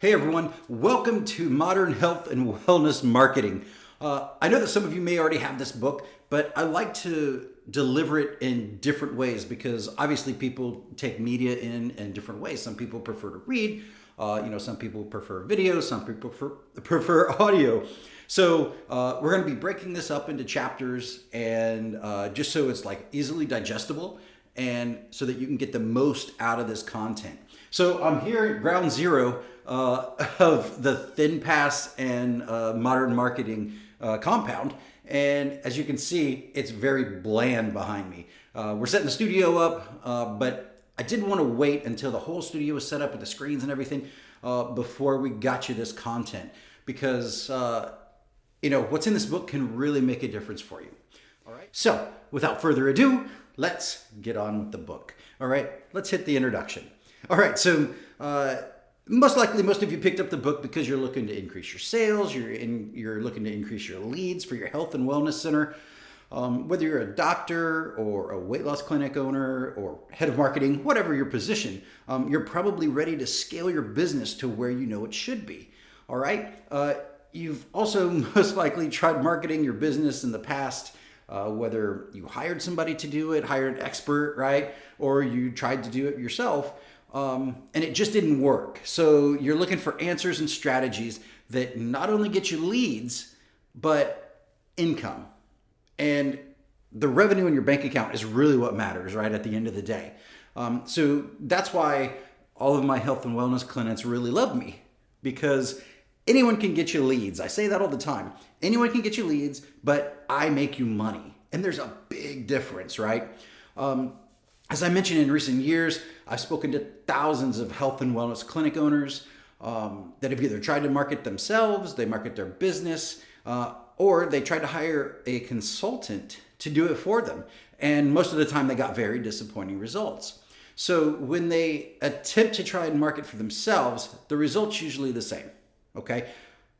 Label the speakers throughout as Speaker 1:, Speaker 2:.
Speaker 1: Hey everyone, welcome to Modern Health and Wellness Marketing. I know that some of you may already have this book, but I like to deliver it in different ways because obviously people take media in different ways. Some people prefer to read, some people prefer video, some people prefer audio. So we're going to be breaking this up into chapters and just so it's like easily digestible and so that you can get the most out of this content. So I'm here at ground zero of the Thin Pass and Modern Marketing compound. And as you can see, it's very bland behind me. We're setting the studio up, but I didn't want to wait until the whole studio was set up with the screens and everything before we got you this content. Because, what's in this book can really make a difference for you. All right. So without further ado, let's get on with the book. All right, let's hit the introduction. All right, so most likely most of you picked up the book because you're looking to increase your sales, you're looking to increase your leads for your health and wellness center. Whether you're a doctor or a weight loss clinic owner or head of marketing, whatever your position, you're probably ready to scale your business to where you know it should be. All right, you've also most likely tried marketing your business in the past. Whether you hired somebody to do it, hired an expert, right? Or you tried to do it yourself, and it just didn't work. So you're looking for answers and strategies that not only get you leads, but income. And the revenue in your bank account is really what matters, right, at the end of the day. So that's why all of my health and wellness clients really love me, because anyone can get you leads. I say that all the time. Anyone can get you leads, but I make you money. And there's a big difference, right? As I mentioned in recent years, I've spoken to thousands of health and wellness clinic owners that have either tried to market themselves, they market their business, or they tried to hire a consultant to do it for them. And most of the time they got very disappointing results. So when they attempt to try and market for themselves, the result's usually the same. Okay,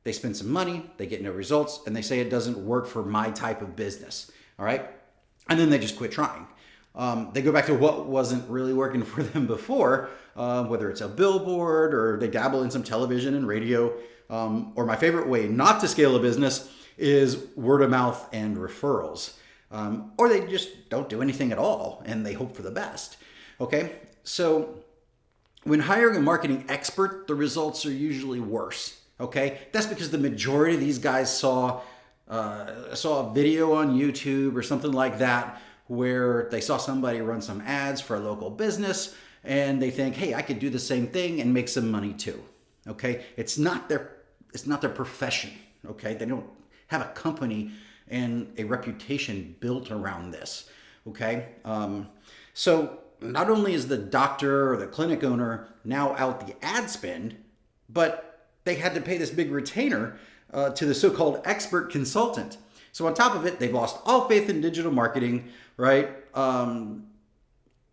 Speaker 1: they spend some money, they get no results, and they say it doesn't work for my type of business. All right, and then they just quit trying. They go back to what wasn't really working for them before, whether it's a billboard or they dabble in some television and radio, or my favorite way not to scale a business is word of mouth and referrals, or they just don't do anything at all and they hope for the best. Okay, so when hiring a marketing expert, the results are usually worse. Okay, that's because the majority of these guys saw a video on YouTube or something like that where they saw somebody run some ads for a local business and they think, hey, I could do the same thing and make some money too. Okay, it's not their profession. Okay, they don't have a company and a reputation built around this. Okay, so not only is the doctor or the clinic owner now out the ad spend, but they had to pay this big retainer to the so-called expert consultant. So on top of it, they've lost all faith in digital marketing, right?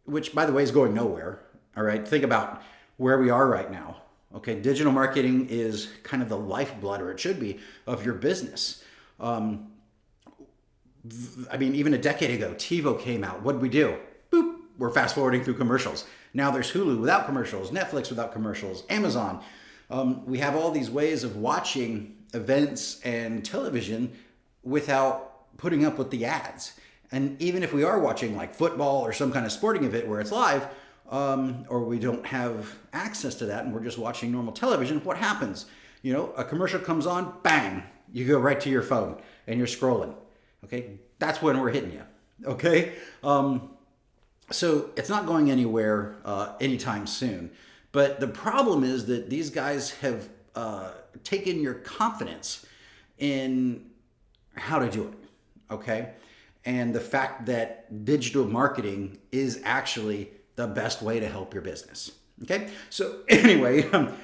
Speaker 1: Which, by the way, is going nowhere. All right, think about where we are right now. Okay, digital marketing is kind of the lifeblood, or it should be, of your business. Even a decade ago, TiVo came out. What did we do? Boop. We're fast forwarding through commercials. Now there's Hulu without commercials, Netflix without commercials, Amazon. We have all these ways of watching events and television without putting up with the ads. And even if we are watching like football or some kind of sporting event where it's live, or we don't have access to that and we're just watching normal television, what happens? A commercial comes on, bang, you go right to your phone and you're scrolling. Okay, that's when we're hitting you. Okay, so it's not going anywhere anytime soon. But the problem is that these guys have taken your confidence in how to do it, okay? And the fact that digital marketing is actually the best way to help your business, okay? So anyway,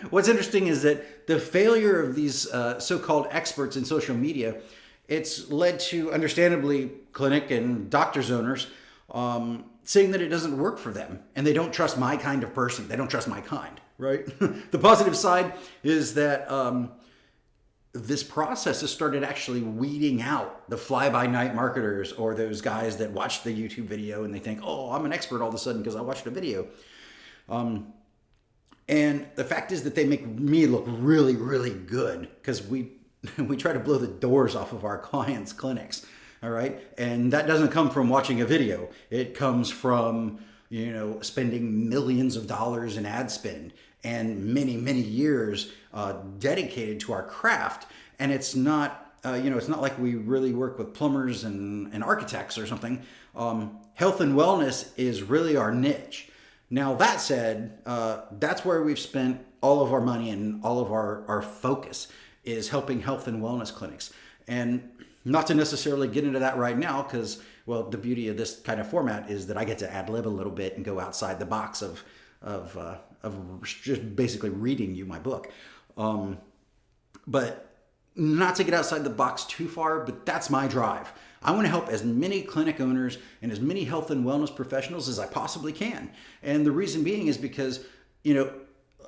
Speaker 1: what's interesting is that the failure of these so-called experts in social media, it's led to, understandably, clinic and doctors owners saying that it doesn't work for them and they don't trust my kind of person. They don't trust my kind, right? The positive side is that this process has started actually weeding out the fly-by-night marketers or those guys that watch the YouTube video and they think, oh, I'm an expert all of a sudden because I watched a video. And the fact is that they make me look really, really good because we we try to blow the doors off of our clients' clinics. All right. And that doesn't come from watching a video. It comes from, spending millions of dollars in ad spend and many, many years dedicated to our craft. And it's not, it's not like we really work with plumbers and architects or something. Health and wellness is really our niche. Now, that said, that's where we've spent all of our money and all of our focus is helping health and wellness clinics. And not to necessarily get into that right now because, well, the beauty of this kind of format is that I get to ad lib a little bit and go outside the box of just basically reading you my book. But not to get outside the box too far, but that's my drive. I want to help as many clinic owners and as many health and wellness professionals as I possibly can. And the reason being is because,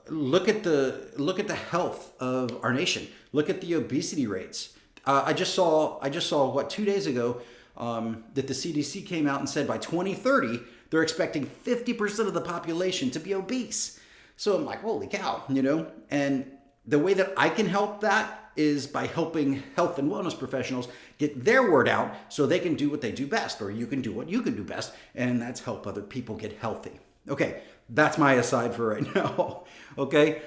Speaker 1: look at the health of our nation. Look at the obesity rates. I just saw 2 days ago that the CDC came out and said by 2030 they're expecting 50% of the population to be obese. So I'm like, holy cow, And the way that I can help that is by helping health and wellness professionals get their word out so they can do what they do best, or you can do what you can do best, and that's help other people get healthy. Okay, that's my aside for right now. Okay.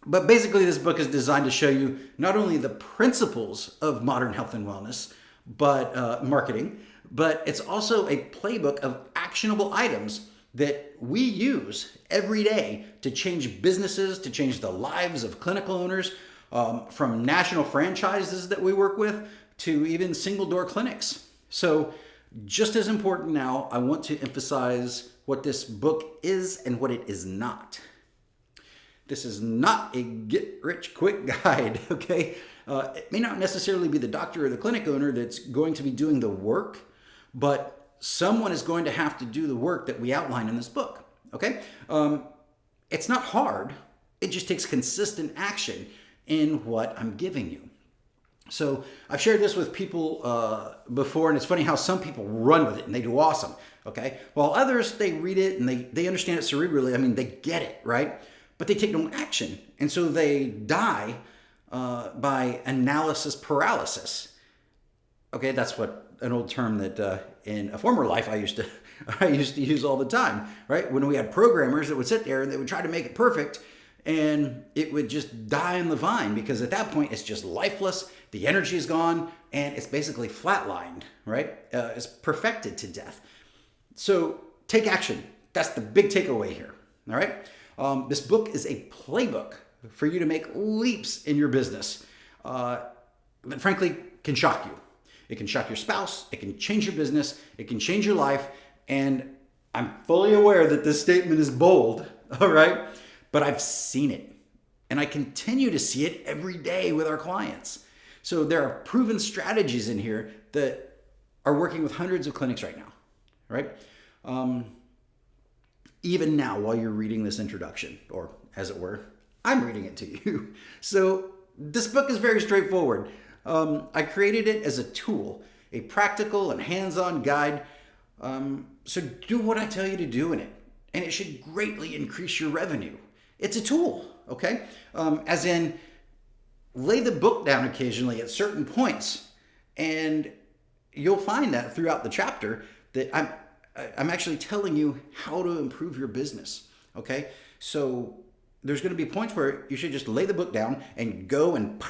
Speaker 1: But basically, this book is designed to show you not only the principles of modern health and wellness, but marketing, but it's also a playbook of actionable items that we use every day to change businesses, to change the lives of clinical owners, from national franchises that we work with to even single door clinics. So just as important now, I want to emphasize what this book is and what it is not. This is not a get-rich-quick guide, okay? It may not necessarily be the doctor or the clinic owner that's going to be doing the work, but someone is going to have to do the work that we outline in this book, okay? It's not hard. It just takes consistent action in what I'm giving you. So I've shared this with people before, and it's funny how some people run with it and they do awesome, okay? While others, they read it and they understand it cerebrally. I mean, they get it, right? But they take no action. And so they die by analysis paralysis. Okay, that's what an old term that in a former life I used to use all the time, right? When we had programmers that would sit there and they would try to make it perfect and it would just die on the vine because at that point it's just lifeless, the energy is gone, and it's basically flatlined, right? It's perfected to death. So take action. That's the big takeaway here, all right? This book is a playbook for you to make leaps in your business that frankly can shock you. It can shock your spouse. It can change your business. It can change your life. And I'm fully aware that this statement is bold, all right? But I've seen it. And I continue to see it every day with our clients. So there are proven strategies in here that are working with hundreds of clinics right now, right? Even now, while you're reading this introduction, or as it were, I'm reading it to you. So this book is very straightforward. I created it as a tool, a practical and hands-on guide. So do what I tell you to do in it, and it should greatly increase your revenue. It's a tool, okay? As in, lay the book down occasionally at certain points, and you'll find that throughout the chapter that I'm actually telling you how to improve your business, okay? So there's going to be points where you should just lay the book down and go and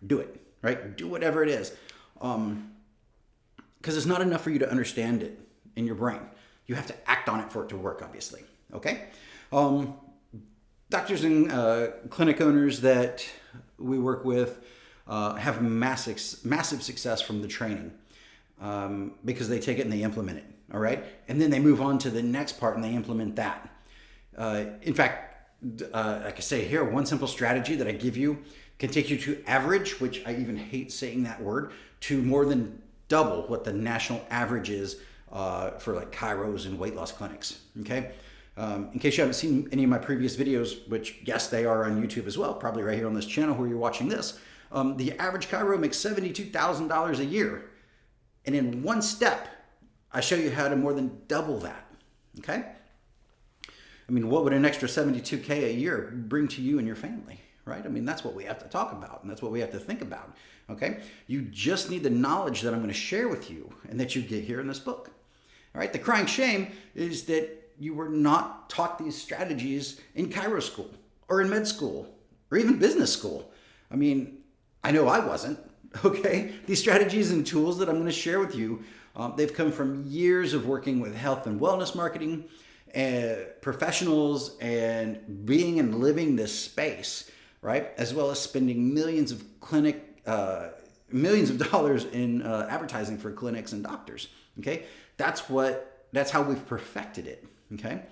Speaker 1: do it, right? Do whatever it is. Because it's not enough for you to understand it in your brain. You have to act on it for it to work, obviously, okay? Doctors and clinic owners that we work with have massive success from the training because they take it and they implement it. All right. And then they move on to the next part and they implement that. In fact, like I say here, one simple strategy that I give you can take you to average, which I even hate saying that word, to more than double what the national average is for like chiros and weight loss clinics. Okay. In case you haven't seen any of my previous videos, which yes, they are on YouTube as well, probably right here on this channel where you're watching this. The average chiro makes $72,000 a year. And in one step, I show you how to more than double that, okay? I mean, what would an extra 72K a year bring to you and your family, right? I mean, that's what we have to talk about, and that's what we have to think about, okay? You just need the knowledge that I'm going to share with you and that you get here in this book, all right? The crying shame is that you were not taught these strategies in Chiro school or in med school or even business school. I mean, I know I wasn't, okay? These strategies and tools that I'm going to share with you, they've come from years of working with health and wellness marketing professionals and being and living this space, right? As well as spending millions of dollars in advertising for clinics and doctors, okay? That's how we've perfected it, okay?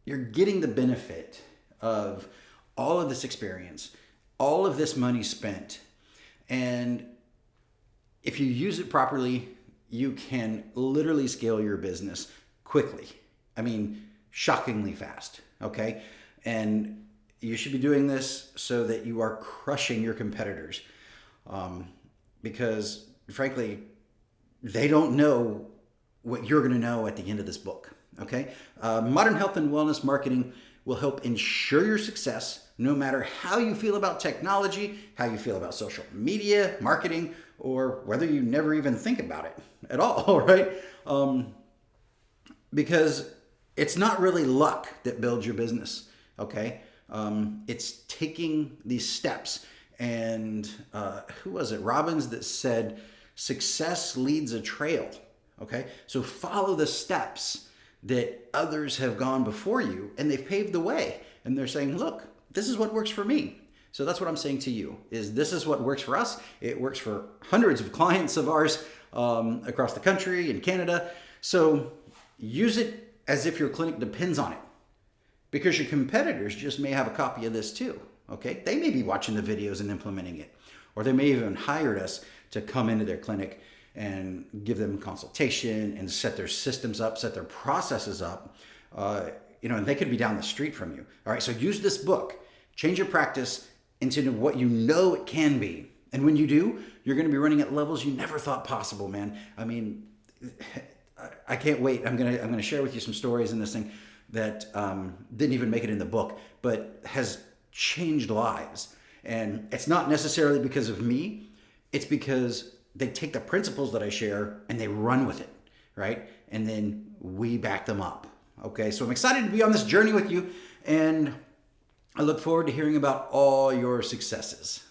Speaker 1: You're getting the benefit of all of this experience, all of this money spent, and if you use it properly, you can literally scale your business quickly. I mean, shockingly fast, okay? And you should be doing this so that you are crushing your competitors, because frankly, they don't know what you're going to know at the end of this book, okay? Modern health and wellness marketing will help ensure your success no matter how you feel about technology, how you feel about social media, marketing, or whether you never even think about it at all, right? Because it's not really luck that builds your business, okay? It's taking these steps. And who was it? Robbins that said, success leads a trail, okay? So follow the steps that others have gone before you and they've paved the way. And they're saying, look, this is what works for me. So that's what I'm saying to you, is this is what works for us. It works for hundreds of clients of ours across the country and Canada. So use it as if your clinic depends on it, because your competitors just may have a copy of this too, okay? They may be watching the videos and implementing it, or they may even hired us to come into their clinic and give them consultation and set their systems up, set their processes up, and they could be down the street from you. All right, so use this book, change your practice into what you know it can be. And when you do, you're going to be running at levels you never thought possible, man. I mean, I can't wait. I'm gonna share with you some stories in this thing that didn't even make it in the book, but has changed lives. And it's not necessarily because of me. It's because they take the principles that I share and they run with it, right? And then we back them up. Okay, so I'm excited to be on this journey with you, and I look forward to hearing about all your successes.